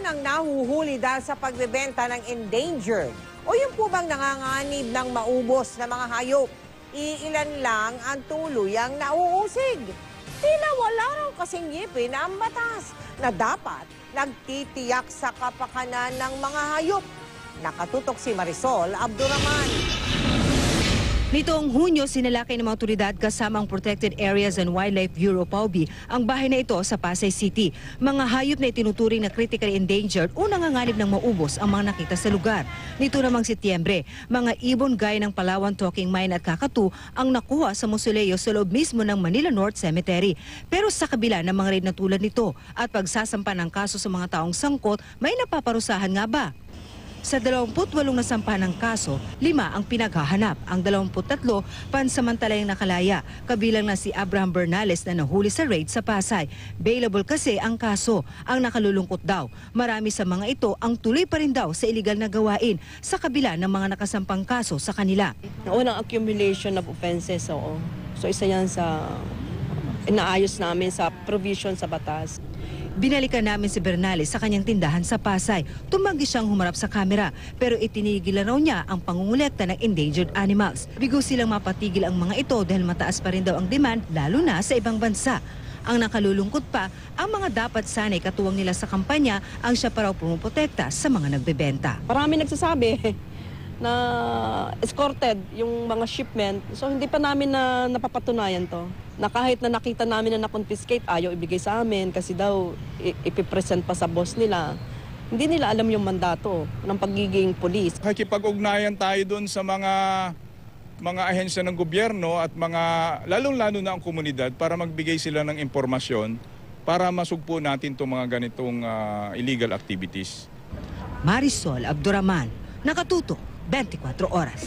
ang nahuhuli dahil sa pagbebenta ng endangered o yung po bang nanganganib ng maubos na mga hayop. Iilan lang ang tuluyang nauusig. Tila wala raw kasing ngipin ang batas na dapat nagtitiyak sa kapakanan ng mga hayop. Nakatutok si Marisol Abduraman. Nitong Hunyo, sinalakay ng mga otoridad kasama ang Protected Areas and Wildlife Bureau PAWB ang bahay na ito sa Pasay City. Mga hayop na itinuturing na critically endangered o nanganganib ng maubos ang mga nakita sa lugar. Nito namang Setyembre, mga ibon gaya ng Palawan talking mine at kakatu ang nakuha sa mausoleo sa loob mismo ng Manila North Cemetery. Pero sa kabila ng mga raid na tulad nito at pagsasampa ng kaso sa mga taong sangkot, may napaparusahan nga ba? Sa 28 nasampahan ng kaso, 5 ang pinaghahanap. Ang 23 pansamantalang nakalaya, kabilang na si Abraham Bernales na nahuli sa raid sa Pasay. Bailable kasi ang kaso. Ang nakalulungkot daw, marami sa mga ito ang tuloy pa rin daw sa illegal na gawain sa kabila ng mga nakasampang kaso sa kanila. Unang accumulation of offenses, oo. So isa yan sa inaayos namin sa provision sa batas. Binalikan namin si Bernales sa kanyang tindahan sa Pasay. Tumanggi siyang humarap sa kamera pero itinigilan raw niya ang pangungulekta ng endangered animals. Bigo silang mapatigil ang mga ito dahil mataas pa rin daw ang demand lalo na sa ibang bansa. Ang nakalulungkot pa, ang mga dapat sanay katuwang nila sa kampanya ang siya pa raw pumuprotekta sa mga nagbebenta. Marami nagsasabi na escorted yung mga shipment. So hindi pa namin na napapatunayan to. Na kahit na nakita namin na na-confiscate, ayaw ibigay sa amin kasi daw ipipresent pa sa boss nila. Hindi nila alam yung mandato ng pagiging pulis. Nakikipag-ugnayan tayo doon sa mga ahensya ng gobyerno at mga lalong-lalo na ang komunidad para magbigay sila ng impormasyon para masugpo natin itong mga ganitong illegal activities. Marisol Abduraman, nakatutok 24 oras.